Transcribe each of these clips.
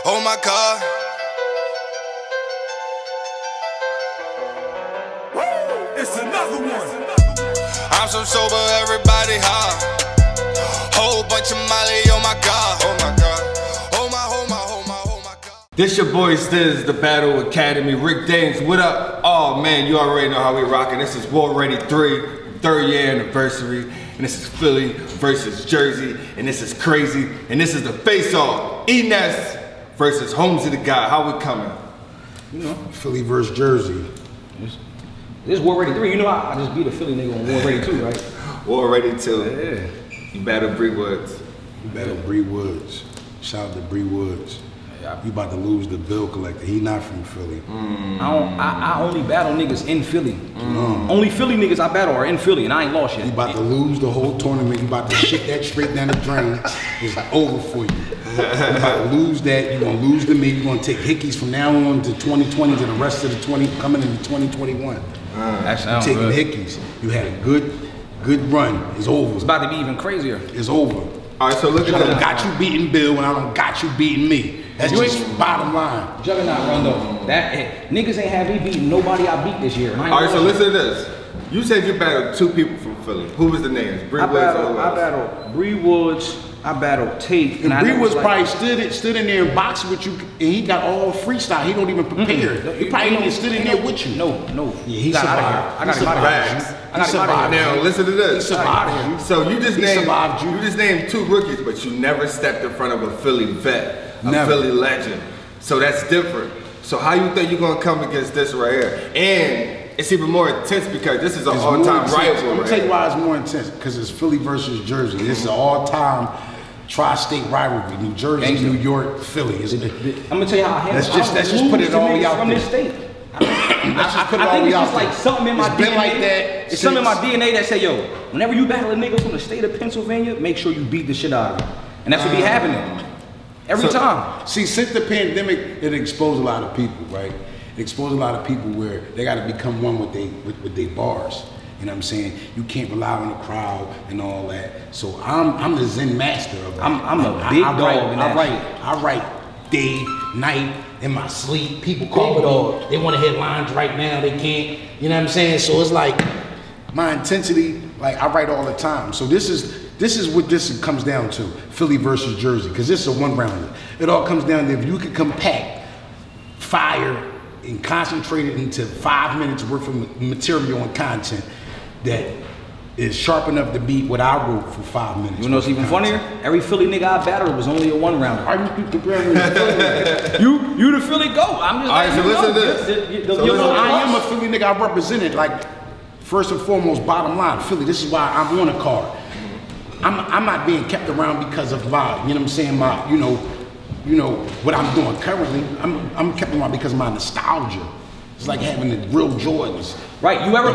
Oh my God. It's another one. I'm so sober, everybody high. Whole bunch of Molly, oh my God. Oh my God. Oh my, oh my, oh my, oh my God. This your boy Stiz, the Battle Academy. Rick Dames, what up? Oh man, you already know how we rockin'. This is War Ready 3, third year anniversary. And this is Philly versus Jersey. And this is crazy. And this is the Faceoff. E-Ness versus Holmzie the guy. How we coming? You know, Philly versus Jersey. This is War Ready 3. You know I just beat a Philly nigga on War Ready 2, right? War Ready 2. Yeah. You battle Bree Woods. You battle Bree Woods. Shout out to Bree Woods. You about to lose the bill collector. He not from Philly. I only battle niggas in Philly. Only Philly niggas I battle are in Philly, and I ain't lost yet. You about to lose the whole tournament. You about to shit that straight down the drain. It's over for you. You about to lose that. You're gonna lose to me. You're gonna take hickeys from now on to 2020 to the rest of the coming into 2021. That sounds taking good. hickeys. You had a good run. It's over. It's about to be even crazier. It's over. All right, so look at I that. done got you beating Bill, and I done got you beating me. That's just bottom line. Juggernaut run though. Niggas ain't have me beating nobody I beat this year. And I ain't All right, so lost listen to this. You said you battled two people from Philly. Who was the names? Bree I Woods or battled Bree Woods. I battled Tate. And Bree Woods probably stood in there and boxed with you, and he got all freestyle. He don't even prepare. He probably even stood in there with you. No. Yeah, he got survived. I got him out of here. I got him out of here. Now listen to this. He survived you. So you just survived you. You just named two rookies, but you never stepped in front of a Philly vet, a Philly legend. So that's different. So how you think you're gonna come against this right here? And it's even more intense because this is an all-time rival. I'm gonna tell you why it's more intense. Because it's Philly versus Jersey. This is an all-time tri-state rivalry. New Jersey, New York, Philly. I'm gonna tell you how I handle. Let's just put it all out from there. this state. I think it's just like something in my DNA. Been like that. It's something in my DNA that say, yo, whenever you battle a nigga from the state of Pennsylvania, make sure you beat the shit out of him. And that's what be happening. Every time. See, since the pandemic, it exposed a lot of people, right? It exposed a lot of people where they got to become one with their bars. You know what I'm saying? You can't rely on the crowd and all that. So I'm the Zen master of that. I'm a big dog in that I write day, night, in my sleep. People call me, they want to hit lines right now, they can't. You know what I'm saying? So it's like my intensity, like I write all the time. So this is what this comes down to, Philly versus Jersey, because this is a one-rounder. It all comes down to if you could compact fire and concentrate it into 5 minutes worth of material and content that is sharp enough to beat what I wrote for 5 minutes. You know what's even funnier? Every Philly nigga I battled was only a one-rounder. Why you keep comparing me to Philly? You the Philly GOAT. I'm just All right, so listen to this. I am a Philly nigga. I represented, like, first and foremost, bottom line, Philly. This is why I'm on a card. I'm not being kept around because of my, you know what I'm saying, my, you know what I'm doing currently. I'm kept around because of my nostalgia. It's like having the real Jordans. Right, you ever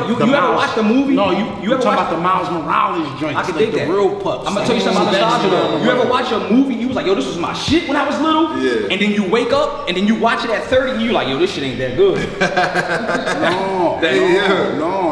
watch the movie? No, you ever talking about the Miles Morales joint. I can like dig the that. real pups. I'm gonna tell you something about nostalgia though. You ever watch a movie, you was like, yo, this was my shit when I was little? Yeah. And then you wake up, and then you watch it at 30, and you like, yo, this shit ain't that good.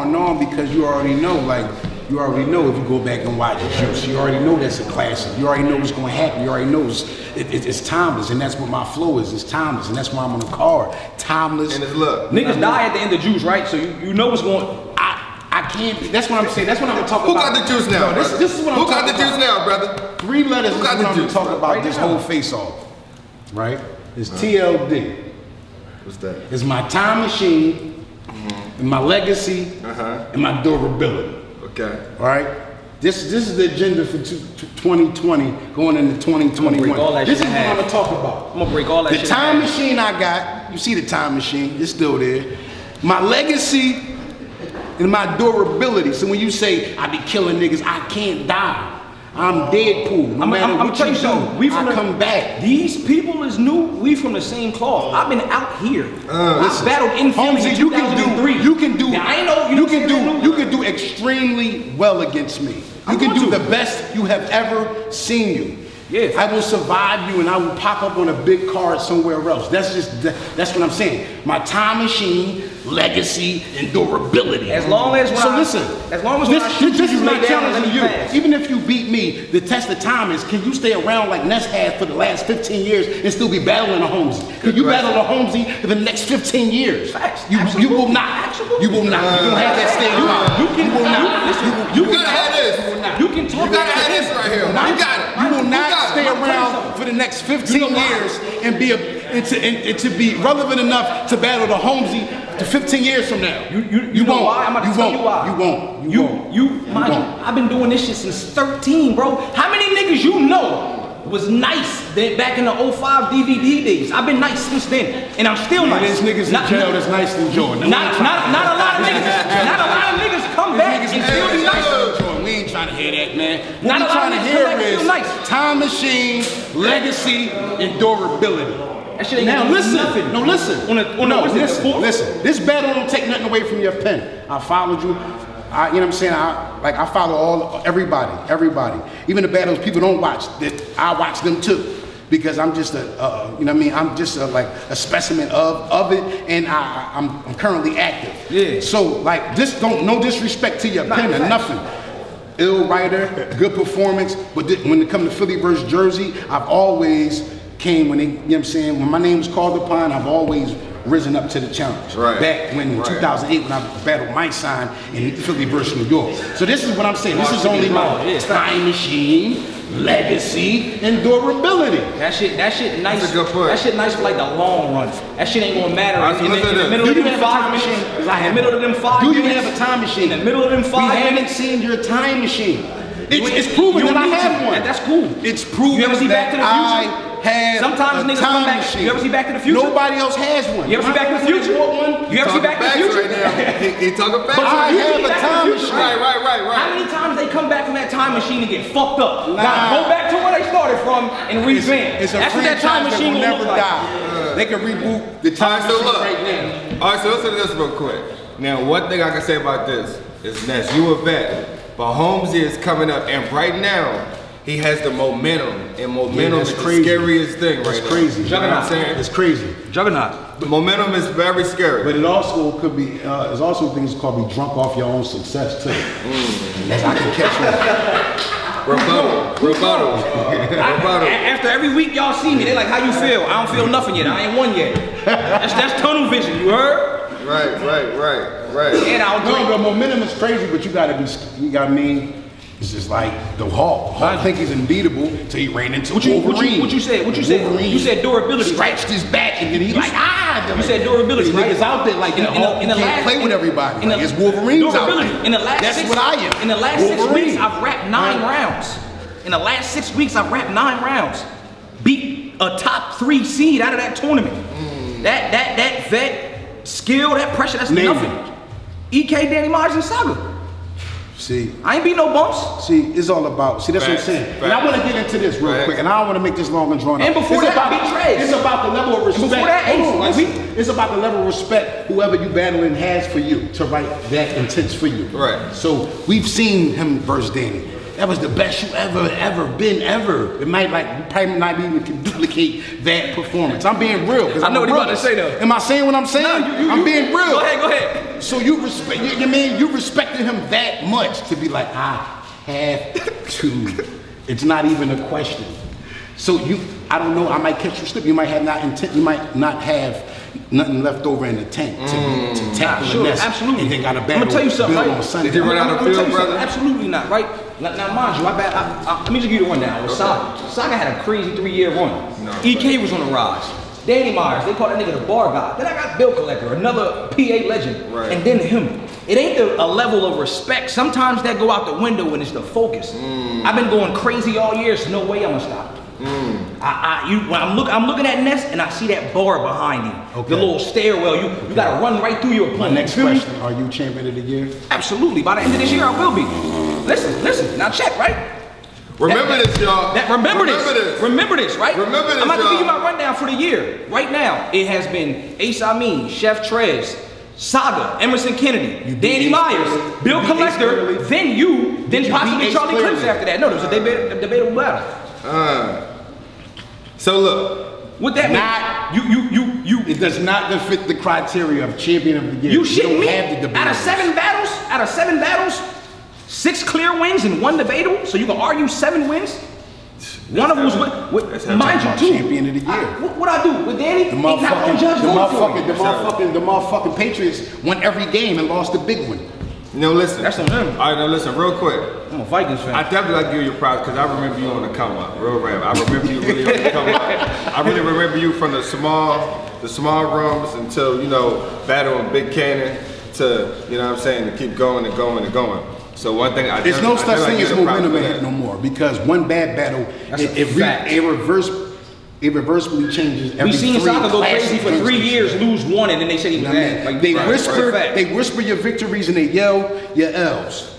No, because you already know, like, you already know if you go back and watch Juice. You already know that's a classic. You already know what's going to happen. You already know it's timeless, and that's what my flow is. It's timeless, and that's why I'm on the card. Timeless. And it's look. Niggas die at the end of Juice, right? So you know what's going. I can't. That's what I'm saying. That's what I'm gonna talk Who about. got the juice now? No, this is what I'm Who got talking the juice now, brother? 3 letters is what I'm gonna talk about Right this now. whole face-off. Right? It's TLD. What's that? It's my time machine, and my legacy, and my durability. Okay. All right? This is the agenda for 2020 going into 2021. This is what I'm gonna talk about. I'm gonna break all that shit. The time machine I got, you see the time machine, it's still there. My legacy and my durability. So when you say I be killing niggas, I can't die. I'm Deadpool. No matter what you do, I come back. These people is new. We from the same cloth. I've been out here. I battled in Philly in 2003. You can do. Now, I ain't know. You can do extremely well against me. You can do the best you have ever seen you. Yeah. I will survive you and I will pop up on a big card somewhere else. That's what I'm saying. My time machine, legacy, and durability. As long as when listen. As long as when I shoot this you, is you my lay down and let challenge me to you. pass. Even if you beat me, the test of time is, can you stay around like Ness has for the last 15 years and still be battling a Holmzie? Can you battle a Holmzie for the next 15 years? Facts. You will not. You will not. You don't have that staying power. You will not. You gotta have this. You can talk. You gotta have this right here. You got it. You will not stay around for the next 15 years and to be relevant enough to battle the Holmzie to 15 years from now. You won't. Why? I'm about to tell you why. Mind you, I've been doing this shit since 13, bro. How many niggas you know was nice back in the 05 DVD days? I've been nice since then, and I'm still nice. There's niggas in jail that's nice than Jordan. Not a lot of niggas. Not a lot of niggas come back and still be nice. We ain't trying to hear that, man. Not What we a lot trying of to niggas hear come back and is feel nice. time machine, legacy, and durability. That shit ain't Now gonna do listen, nothing. no listen, listen. This battle don't take nothing away from your pen. I followed you. You know what I'm saying? I follow everybody. Even the battles people don't watch, that I watch them too. Because I'm just you know what I mean? I'm just like a specimen of it, and I'm currently active. Yeah. So like this, no disrespect to your pen or nothing. Ill writer, good performance, but when it comes to Philly versus Jersey, I've always came when they, you know what I'm saying, when my name was called upon, I've always risen up to the challenge. Right. Back when in 2008 when I battled my sign in Philly versus New York. So this is what I'm saying. This is only my time machine, legacy, and durability. That shit nice. That's a good point. That shit nice for like the long runs. That shit ain't gonna matter in the middle of Do you them have a 5 time minutes. machine? 'Cause I In have the middle of them 5 Do you minutes. have a time machine? In the middle of them 5 We haven't minutes. seen your time machine. It's proven that I have one. That's cool. It's proven You ever see Back to the that Future? I have Sometimes a niggas time come back. machine. You ever see Back to the Future? Nobody else has one. You ever see Back to the Future? You ever see Back to the Future? Right now. He talking back. But I You have see a Back to the time Future? machine. Right. How many times they come back from that time machine and get fucked up? Nah. Now go back to where they started from and revamp. It's a That's what that time franchise machine that will will never look like. die. They can reboot the time Alright, so machine look. right now. Alright, so listen to this real quick. Now, one thing I can say about this is Ness, you a vet, but Holmzie is coming up, and right now, he has the momentum, and momentum is the scariest thing right now. It's crazy. You know what I'm saying? It's crazy. Juggernaut. The momentum is very scary. But it also could be, there's also things called be drunk off your own success too. As I can catch one. Rebuttal. After every week y'all see me, they like, how you feel? I don't feel nothing yet. I ain't won yet. That's tunnel vision. You heard? Right. And I'll No, drink. the momentum is crazy, but you gotta be, you got me. It's just like the Hulk. Hulk think he's unbeatable until he ran into Wolverine. What you said? Wolverine You said durability. scratched his back and then he like, You said durability, There's right? niggas out there like that. Hulk can't play with everybody. Like, it's Wolverines out durability. there. In the last That's what I am. In the last 6 Wolverine. weeks, I've rapped 9 rounds. In the last 6 weeks, I've rapped 9 rounds. Beat a top 3 seed out of that tournament. That vet skill, that pressure, that's Name nothing. EK, Danny Myers, and Saga. See, I ain't beat no bumps. See, it's all about, see, that's Facts, what I'm saying. facts. And I want to get into this real Facts. quick, and I don't want to make this long and drawn out. And before It's that, I about, beat Trez. it's about the level of respect. before that, Hold on, Ace. it's about the level of respect whoever you battling has for you to write that intense for you. Right. So we've seen him versus Danny. That was the best you ever been. It might probably not even can duplicate that performance. I'm being real. I know what he about to say though. Am I saying what I'm saying? I'm being real. Go ahead. So you respect, you mean you respected him that much to be like, I have to. It's not even a question. So I don't know, I might catch you slip. You might not have nothing left over in the tank to tackle the mess. Absolutely. And then got a battle. I'm gonna tell you something, Bill right? on Sunday. Did you run out of field, brother? Absolutely not, right? Now, mind you, let me just give you the rundown. Saga. Saga had a crazy 3-year run. EK was on the rise. Danny Myers, they call that nigga the bar guy. Then I got Bill Collector, another PA legend. Right. And then him. It ain't a level of respect. Sometimes that go out the window when it's the focus. I've been going crazy all year, so no way I'm gonna stop. When I'm looking at Ness and I see that bar behind him, the little stairwell, you gotta run right through your opponent. My next question, are you champion of the year? Absolutely. By the end of this year, I will be. Listen. Now check, right? Remember this, y'all. Remember this, right? Remember this, I'm about to give you y'all. my rundown for the year. Right now, it has been Ace Amin, Chef Trez, Saga, Emerson Kennedy, Danny Myers, Bill Collector, then you, then possibly Ace Charlie clearly. Clips after that. No, there was a debatable battle. So look, What that mean? You. It does not fit the criteria of champion of the year. You shitting me? Have the Out of 7 battles, 6 clear wins and 1 debatable. So you can argue 7 wins. One of them was with mind you too. Champion of the year. What I do with Danny? The motherfucking Patriots won every game and lost the big one. No, listen. That's on them. All right, now listen, real quick. I'm a Vikings fan. I definitely like to give you props because I remember you on the come up, real rap. I remember you really on the come up. I really remember you from the small rooms until, you know, battling Big Cannon to, you know what I'm saying, to keep going and going and going. So one thing I there's no such thing as momentum no more because one bad battle irreversibly changes every We seen soccer go crazy for 3 years, lose 1, and then they say he was bad. Like, they whisper your victories and they yell your L's.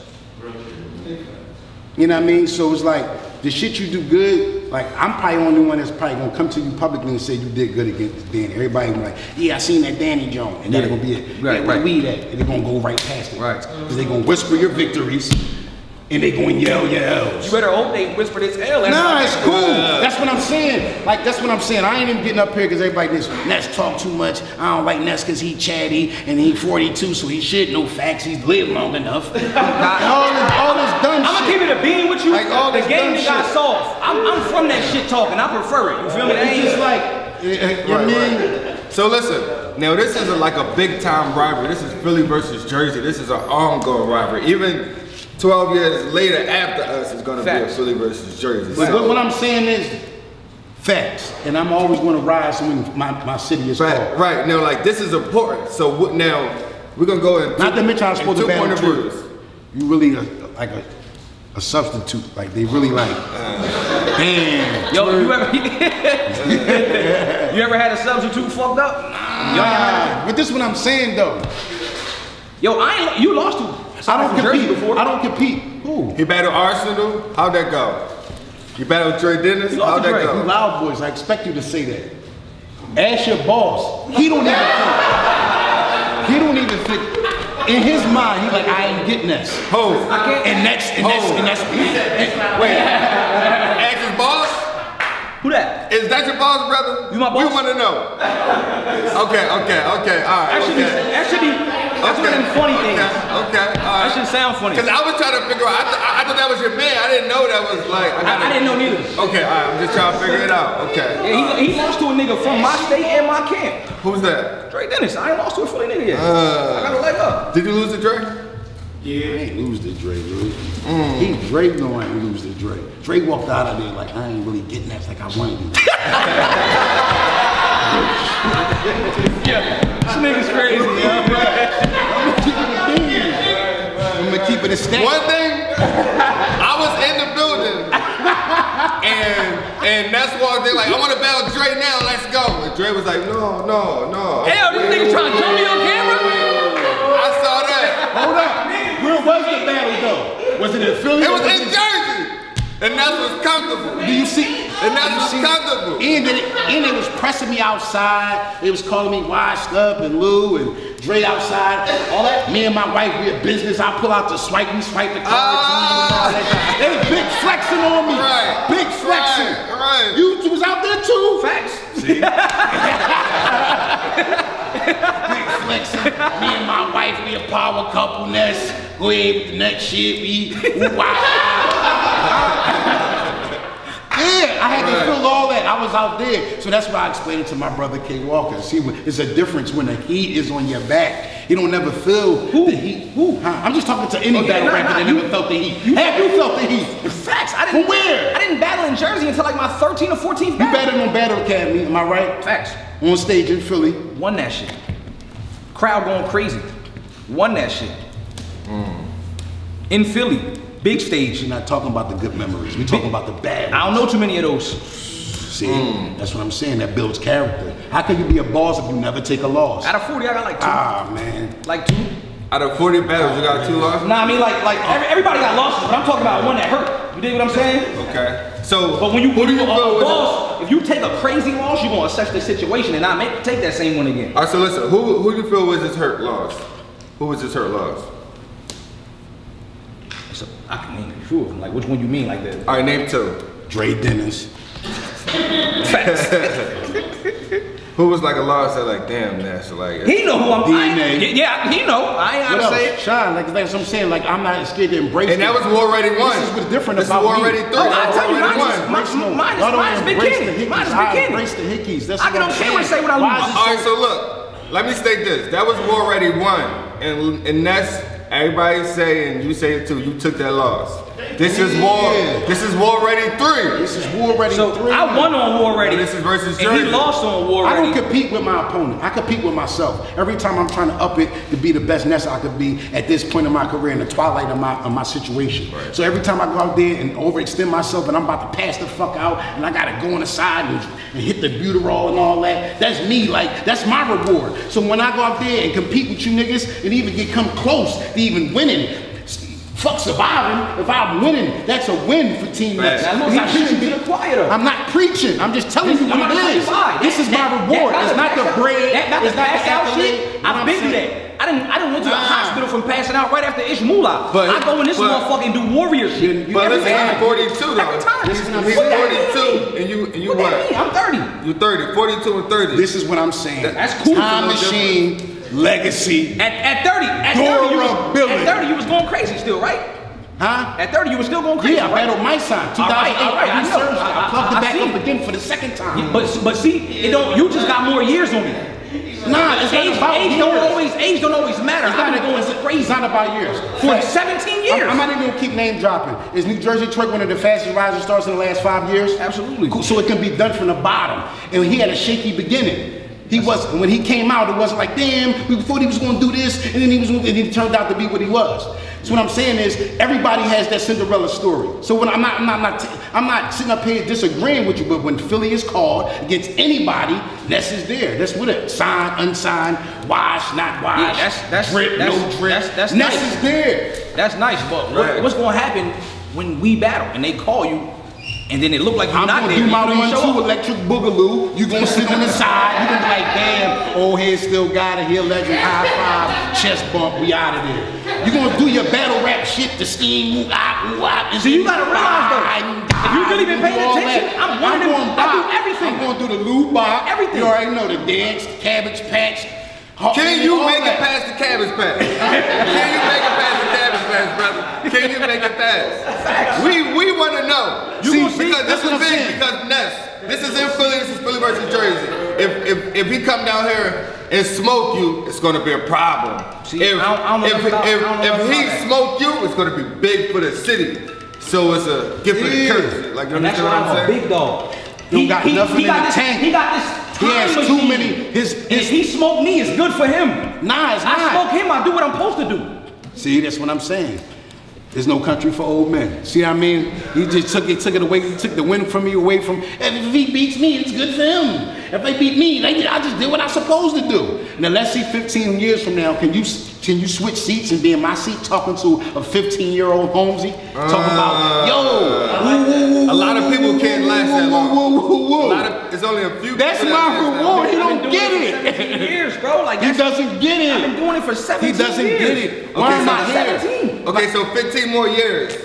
You know what I mean? So it's like the shit you do good. Like I'm probably the only one that's probably gonna come to you publicly and say you did good against Danny. Everybody gonna be like, yeah, I seen that Danny Jones, and that's gonna be it. Right. We that, and they're gonna go right past it. Right. Because they're gonna whisper your victories. And they going yell your L's. You better hope they whisper this L. Nah, it's cool. That's what I'm saying. Like, that's what I'm saying. I ain't even getting up here because everybody thinks Ness talk too much. I don't like Ness because he chatty and he 42, so he should know facts. He's lived long enough. all this dumb shit. I'm gonna keep it a bean with you. Like, all the this game dumb that got shit. solved. I'm from that shit talking. I prefer it. You feel me? It's just like, you know what I mean? So listen, now this isn't like a big time rivalry. This is Philly versus Jersey. This is an ongoing rivalry. Even 12 years later after us is gonna be a Philly versus Jersey. But what I'm saying is facts, and I'm always gonna rise when my city is called. Right, now like this is important. So what now, we're gonna go in Not to mention I was supposed to battle too. views. You really like a substitute, like they really like, damn. Yo, you ever had a substitute fucked up? Nah, but this is what I'm saying though. Yo, you lost to. I don't compete. Before. I don't compete. Who? He battled Arsenal. How'd that go? You battled Trey Dennis. How'd that go? You loud boys. I expect you to say that. Ask your boss. He don't even think. In his mind, he's like, I ain't getting this. Who? And that's. Wait. Ask his boss. Who that? Is that your boss, brother? You my boss? We want to know. Okay. All right. That should be. That's one of them funny things. Okay. All right. That should sound funny. Because I was trying to figure out. I thought that was your man. I didn't know that was like. I didn't know neither. Okay. All right. I'm just trying to figure it out. Okay. Yeah, he lost to a nigga from my state and my camp. Who's that? Dre Dennis. I ain't lost to a Philly nigga yet. I got a leg up. Did you lose to Dre? Yeah, I ain't lose to Dre, dude. Dre know I ain't lose to Dre. Dre walked out of there like I ain't really getting that like I wanted to. Yeah, this nigga's crazy, yo. I'm gonna keep it a stack. One thing, I was in the building, and Ness walked in like, I want to battle Dre now. Let's go. And Dre was like, no. Hey, yo, this nigga trying to jump me on camera? I saw that. Hold up. Where was the battle though? Was it in Philly? It was in Jersey. And Ness was comfortable. Do you see? And Ness was comfortable. And they was pressing me outside. They was calling me washed up and Lou and Dre outside. All that. Me and my wife, we had business. I pull out the swipe. We swipe the cards. They was big flexing on me. Right. Big flexing. Right. You was out there too. Facts. See? Big flexing. Me and my wife, we a power couple. Ness. Go ahead with the next shit. Yeah, I had to feel all that. I was out there. So that's why I explained it to my brother K. Walker. See, it's a difference when the heat is on your back. You don't never feel the heat. Huh? I'm just talking to any battle rapper that never felt the heat. Have you felt the heat? Facts. From where? I didn't battle in Jersey until like my 13th or 14th You battle. battled on Battle Academy, am I right? Facts. On stage in Philly. Won that shit. Crowd going crazy. Won that shit. In Philly. Big stage. We're not talking about the good memories. We're talking about the bad. I don't know too many of those. See, that's what I'm saying. That builds character. How can you be a boss if you never take a loss? Out of 40, I got like 2. Ah, man. Like 2. Out of 40 battles, you got 2 losses? Nah, I mean everybody got losses, but I'm talking about one that hurt. You dig what I'm saying? Okay. So, But when you who do you feel was boss, if you take a crazy loss, you're gonna assess the situation and not take that same one again. All right, so listen, who do you feel was his hurt loss? Who was his hurt loss? So I can name a few of them. Like which one you mean like that? All right, name 2. Dre Dennis. Who was like a loss that like, damn, Ness, like He know who I'm. DNA. Yeah, he know. I ain't What gotta say else? it. Shine, like that's what I'm saying. Like I'm not scared to embrace it. and that was War Ready 1. This is what's different this about is War me. Ready 3. Oh, I That's tell you, War Ready mine's 1. mine's big kid. Mine's big I kid. embrace the hickeys. That's I what don't I'm care what saying. say what I Why lose. is it All right, so look, let me state this. That was War Ready 1, and Ness, everybody say, and you say it too, you took that loss. This is War. Yeah. This is War Ready 3. This is War Ready 3. I won on War Ready. And this is versus And Jersey. he lost on War I Ready. don't compete with my opponent. I compete with myself. Every time I'm trying to up it to be the best Ness I could be at this point in my career, in the twilight of my situation. Right. So every time I go out there and overextend myself and I'm about to pass the fuck out and I gotta go on the side and hit the butyrol and all that, that's me, like, that's my reward. So when I go out there and compete with you niggas and even come close to even winning, fuck surviving. If I'm winning, that's a win for Team Ness. Now, look, Because I shouldn't be quieter. I'm not preaching. I'm just telling you I'm what gonna it tell you is. why. This is my reward. It's not the bread. Not the It's not the pass out accolade. shit. You know what I've I'm been through saying? that. I didn't went to the Nah. hospital from passing out right after Ish Moolah. But- I go in this but- motherfucker and do warrior shit. But Every listen, time. he's 42 though. Every time. He's What that 42, mean? and you What what? that mean? I'm 30. You 30, 42 and 30. This is what I'm saying. That's cool. Time It's a little machine, legacy. At 30, at 30, you was going crazy still, right? Huh? At 30, you was still going crazy. Yeah, I right? battled my son. 2008. All right, I I know. researched it. I plugged it back see. up again for the second time. Yeah, but see, it don't. You just got more years on me. Nah, it's not about Age years. don't always matter. It's I've not, been going it's crazy not about years. for 17 years. I'm not even gonna keep name dropping. Is New Jersey Twerk one of the fastest rising stars in the last 5 years? Absolutely. Cool. So it can be done from the bottom. And he had a shaky beginning. He was when he came out. It wasn't like, damn, we thought he was going to do this, and then he turned out to be what he was. So what I'm saying is, everybody has that Cinderella story. So when I'm not sitting up here disagreeing with you, but when Philly is called against anybody, Ness is there. That's what it. Signed, unsigned, wash, not wash. Yeah, that's drip, that's, no drip. That's Ness nice. is there. That's nice, but Right. what's going to happen when we battle and they call you, and then it look like you're I'm not gonna there? do my you don't show 1-2 up. electric boogaloo. You gonna sit on the side. You gonna be like, damn, old head still got it. Here, legend, high five, chest bump. We out of there. You gonna do your battle rap shit, the scheme, woo ah. So you gotta realize though, if you really been paying attention, I'm one of them. I do everything. I'm gonna do the lube bop. Everything. You already know the dance, cabbage patch. Can you all make that. it past the cabbage patch? Can you make it past the cabbage patch, brother? Can you make it past? We want to know. See, because this that's what is I'm big. saying. Because Ness, this is in Philly. This is Philly versus Jersey. If he come down here and smoke you, it's gonna be a problem. See, I don't know if about he that. smoke you, it's gonna be big for the city. So it's a gift for the Yeah. curse. Like you And that's understand why what I'm I'm a saying? big dog. You got nothing in the tank. He got this. He has time too machine. many. If he smoke me, it's good for him. Nah, it's I not. smoke him, I do what I'm supposed to do. See, that's what I'm saying. There's no country for old men. See what I mean? He just took it away. He took the win from me away from. If he beats me, it's good for him. If they beat me, I just did what I'm supposed to do. Now let's see, 15 years from now, can you switch seats and be in my seat talking to a 15-year-old Holmzie, talking about yo? A lot of people can't last that long. It's only a few. That's people that my last that reward. long. He don't I've been get doing it. for 17 years, bro. Like He that's, doesn't get I've been it. doing it for 17 He doesn't years. get it. Why Okay, am so I here? 17. Okay, so 15 more years.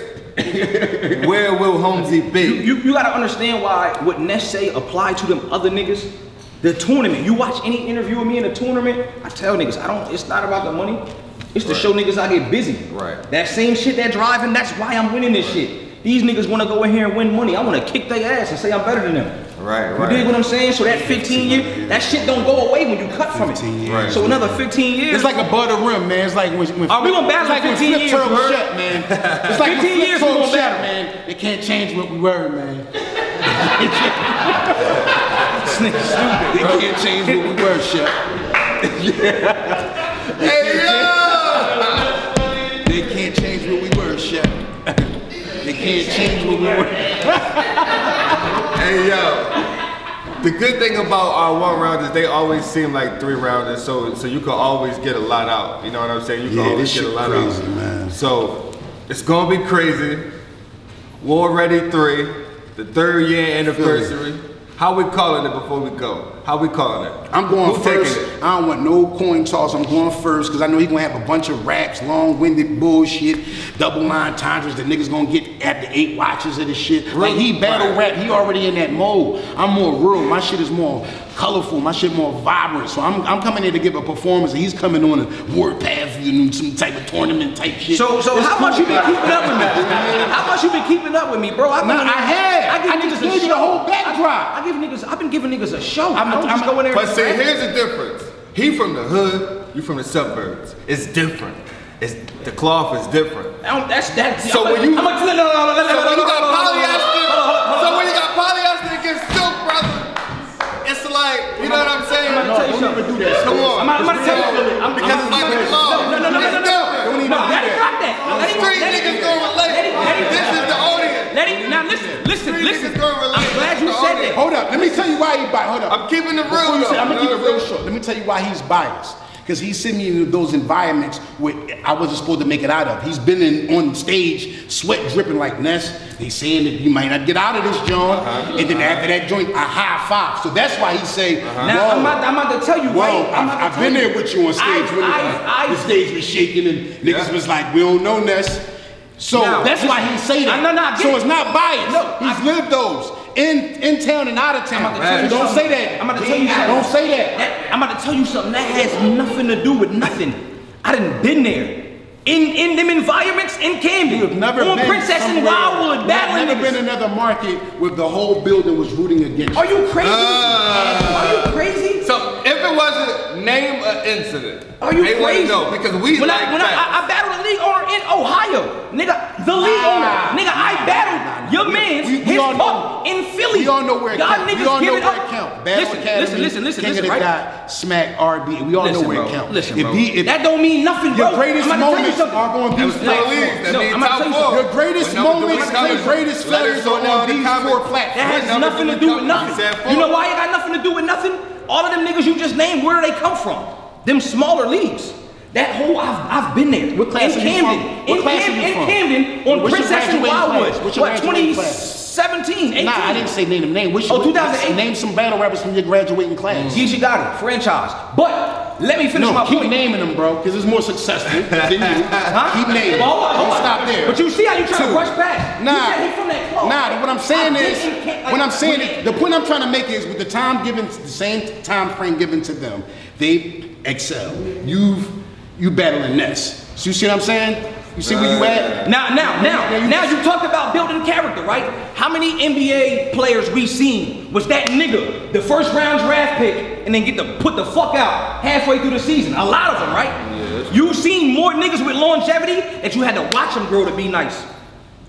Where will Holmzie be? You gotta understand why what Ness say apply to them other niggas. The tournament. You watch any interview with me in a tournament, I tell niggas, it's not about the money. It's to show niggas I get busy. Right. That same shit that driving, that's why I'm winning this shit. These niggas wanna go in here and win money. I wanna kick their ass and say I'm better than them. Right, You right. dig what I'm saying? So that 15 years, that shit don't go away when you cut from it. 15 years. Right. So another 15 years. It's like a butter rim, man. It's like when Are we gonna battle it's like in when 15 Flip years, Turtle word? shut, man. It's like 15 when Flip years we Turtle gonna shut, battle. man. They can't change what we were, man. This nigga stupid. They can't change what we were, shut. Hey yo! They can't change what we were, shut. They can't change what we were. Hey yo! The good thing about our one rounders, they always seem like 3 rounders, so you can always get a lot out. You know what I'm saying? You can Yeah, always this get a shit lot crazy, out. man. So it's gonna be crazy. War Ready 3, the 3rd year anniversary. How we calling it before we go? How we calling it? I'm going Who first. taking it? I don't want no coin toss. I'm going first because I know he's gonna have a bunch of raps, long-winded bullshit, double line entendres that niggas gonna get after 8 watches of this shit. Like he battle rap, he already in that mode. I'm more real. My shit is more colorful. My shit more vibrant. So I'm coming here to give a performance, and he's coming on a warpath, some type of tournament type shit. So how much you been keeping up with me? How much you been keeping up with me, bro? I just gave you the whole backdrop. I've been giving niggas a show. I'm just go in there. But see, here's the difference. He from the hood, you from the suburbs. It's different. The cloth is different. That's So when you got polyester against silk, brother, it's like, you know what I'm saying? I'm gonna tell you something. Do that. Come on. I'm gonna tell you. Because it's like the cloth. No. Don't even do Let him that. rock that. Street niggas gonna relate. This is the audience. Now listen. niggas gonna relate. I'm glad you said that. Hold up, let me tell you why he biased. Hold up. I'm keeping it Before real, you say, though. I'm gonna You keep know it real what I'm short. Let me tell you why he's biased. Because he's sent me into those environments where I wasn't supposed to make it out of. He's been on stage, sweat dripping like Ness. They saying that you might not get out of this, John. And then after that joint, a high five. So that's why he say, Now I'm about to tell you, right? I've been there with you on stage when the stage was shaking and niggas was like, we don't know Ness. So Now, that's why he say that. No, so it's not biased. No, He's lived those. In town and out of town. I'm Don't say that. I'm about to tell you something. Don't say that. I'm about to tell you something that has nothing to do with nothing. I done been there. In them environments in Camden. You've never on been Princess and somewhere- Wildwood battling Never niggas. been in another market where the whole building was rooting against you. Are you crazy? Are you crazy? So if it wasn't, name an incident. Are you they crazy? Know because we when like I battled a league owner in Ohio, nigga, the league owner, nigga, I battled your man's his all pop in Philly. We all know where it Y'all counts. niggas We all know give where it it up. counts. Battle Academy, Listen, King of the right? Dot, Smack, RB. We all know where it counts. Listen, bro. That don't mean nothing, bro. Your greatest I'm about to tell you moments something. are on these platforms. That means I'm about to tell you something. Your greatest moments and greatest failures are on these 4 platforms. That has nothing to do with nothing. You know why it got nothing to do with nothing? All of them niggas you just named, where do they come from? Them smaller leagues. That whole, I've been there. What class in are you Camden, from? What class are you from? In Camden, on What's your Princess and graduating Wildwood. class? What's your What, graduating class? 2017, 18? Nah, I didn't say name them name. What's 2008. Name some battle rappers from your graduating class. Geechee Gotti, franchise. But let me finish No, my keep point. naming them, bro, because it's more successful than you. Keep naming them. Hold on. Stop there. But you see how you try to brush past? Nah, You said he from that club. nah. What I'm saying is, like, the point I'm trying to make is, with the time given, the same time frame given to them, they excel. You battling Ness. So you see what I'm saying? You see where you at? Now you talked about building character, right? How many NBA players we seen was that nigga, the first round draft pick, and then get to put the fuck out halfway through the season? A lot of them, right? Yes. You seen more niggas with longevity that you had to watch them grow to be nice.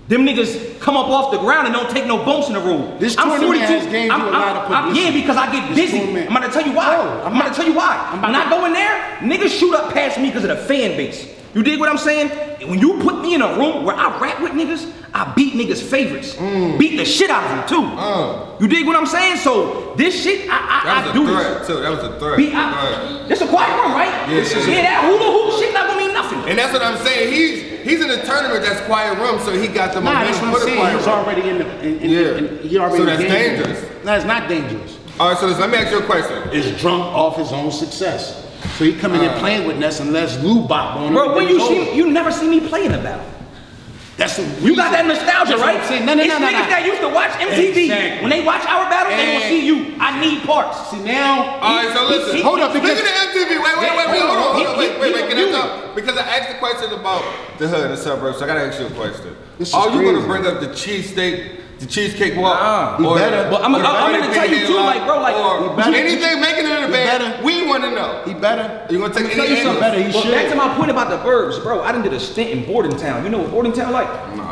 Them niggas come up off the ground and don't take no bumps in the road. This tournament has gained you a lot of publicity. Yeah, because I get busy. I'm gonna tell you why. I'm gonna tell you why. When I go in there, niggas shoot up past me because of the fan base. You dig what I'm saying? When you put me in a room where I rap with niggas, I beat niggas' favorites. Beat the shit out of them too. You dig what I'm saying? So this shit, I do this. That was a threat. This a quiet room, right? Yeah, that hula hoop shit not gonna mean nothing. And that's what I'm saying. He's in a tournament that's quiet room, so he got the momentum for the quiet room. He's already in he already So that's in the game. dangerous. No, it's not dangerous. All right, so let me ask you a question. Is drunk off his own success. So he coming in playing with Ness and Les Lou bop on him. Bro, when you never see me play in a battle. You got that nostalgia, right? No. It's niggas that used to watch MTV. Exactly. When they watch our battle, they gonna see you. I need parts. See now. All right, so listen. Hold up. Look at the MTV. Wait, hold on. Wait, can I you- talk? Because I asked the question about the hood and the suburbs, so I gotta ask you a question. This is Are you gonna crazy. bring up the cheesecake walk? He better. But I'm gonna tell you too, like, bro, like, or anything making it in the band, we wanna know. He better. You gonna take Tell any you something better. He But should. back to my point about the burbs, bro. I done did a stint in Bordentown. You know what Bordentown like? No.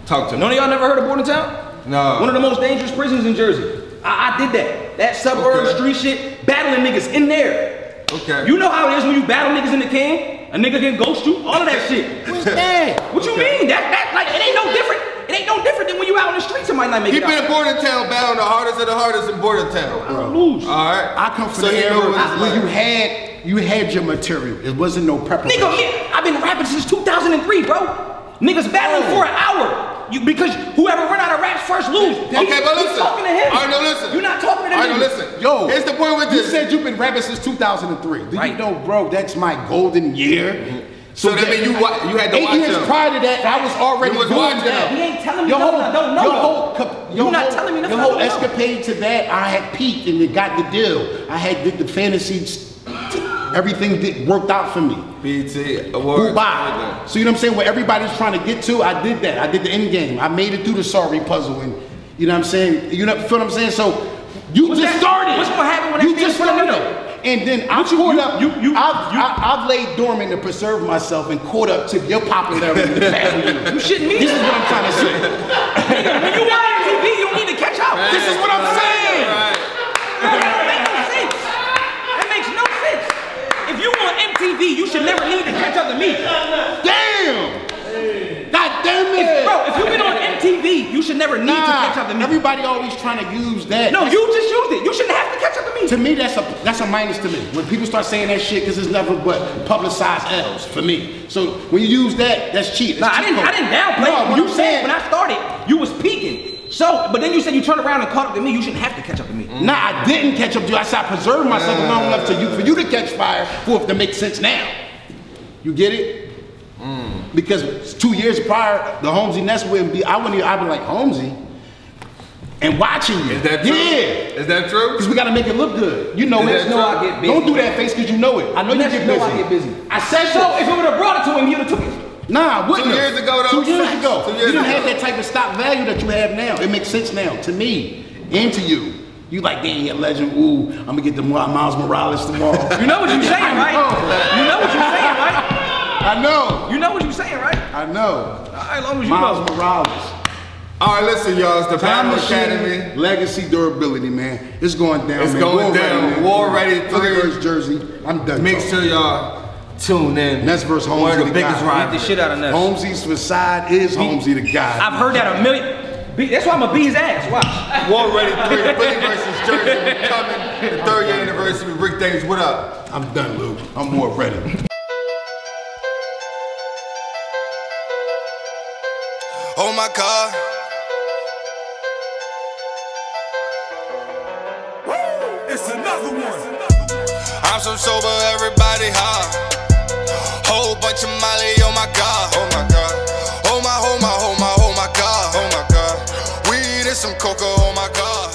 Talk to me. None of y'all never heard of Bordentown? No. One of the most dangerous prisons in Jersey. I did that. That suburb street shit, battling niggas in there. Okay. You know how it is when you battle niggas in the can? A nigga can ghost you, all of that shit. What's that? What you mean? That like it ain't no different. It ain't no different than when you out on the streets and might not make He it been out. in Bordentown battling the hardest of the hardest in Bordentown. I don't lose. All right. I come from So the you era know what it's where like. you had your material. It wasn't no preparation. Nigga, I've been rapping since 2003, bro. Niggas battling for an hour. Because whoever run out of raps first lose. Okay, but listen. He's talking to him. All right, no, listen. You're not talking to them. All right, no, listen. Yo, here's the point with you this. said you've been rapping since 2003. Do Right. you know, bro, that's my golden year. So that means you had to 8 watch years him. prior to that, I was already You was doing watching that. him. He ain't telling me Your nothing whole- I don't know. Your You're not whole- telling me nothing Your whole I don't know. escapade to that, I had peaked and it got the deal. I had did the fantasy, everything worked out for me. BT Awards. Bye. So you know what I'm saying? What everybody's trying to get to, I did that. I did the end game. I made it through the sorry puzzle, and you know what I'm saying? You know, feel what I'm saying? So you What's just that- started. what's gonna happen when you that thing just is started? though? And then I caught up. I've laid dormant to preserve myself and caught up to your popularity the past year. You shouldn't mean This is that. what I'm trying to say. Nigga, when you watch TV, you don't need to catch up. This is what I'm saying. Right. That don't make no sense. That makes no sense. If you on MTV, you should never need to catch up to me. Damn. God damn it. Bro, if you've been on MTV, you should never need to catch up to me. Everybody always trying to use that. No, you just used it. You shouldn't have to catch up to me. To me, that's a minus to me. When people start saying that shit, because it's nothing but publicized L's for me. So when you use that, that's cheap. Nah, I didn't downplay it. No, You said when I started, you was peaking. So, but then you said you turned around and caught up to me. You shouldn't have to catch up to me. Nah, I didn't catch up to you. I said I preserved myself long enough for you to catch fire for it to make sense now. You get it? Because 2 years prior, the Holmzie E-Ness wouldn't be. I'd be like Holmzie and watching you. Is that true? Yeah. Is that true? Because we gotta make it look good. You know Is it. that No, I get busy. Don't do that face because you know it. I know you Yes, get no, busy. I get busy. I said So if it would have brought it to him, you'd have took it. Nah, I wouldn't 2 have. years ago, though? 2 years Facts. ago. 2 You years didn't ago. have that type of stock value that you have now. It makes sense now to me and to you. You like, dang, you're a legend. Ooh, I'm gonna get the Miles Morales tomorrow. You know what you're saying, right? You know what you're saying, right? I know. You know what you're saying, right? I know. All right, as long as you Miles know. Morales. All right, listen, y'all. It's the Time Battle Machine, Academy. legacy, durability, man. It's going down, It's man. going War down. Ready, man. War Ready Philly 3. versus Jersey. I'm done. Make talking. sure y'all tune in. Ness versus Holmzie, One of the the biggest guy. Beat the rivals. shit out of Ness. Holmzie's facade is Holmzie the guy. I've heard that a million. That's why I'm gonna beat his ass. Watch. War Ready 3. Philly versus Jersey. Coming. The 3rd year anniversary. Rick Dames, what up? I'm done, Luke. I'm more ready. Oh my God. It's another one. I'm so sober, everybody high. Whole bunch of Molly, oh my God. Oh my God. Oh my, oh my, oh my, oh my God. Oh my God. Weed and some coca, oh my God.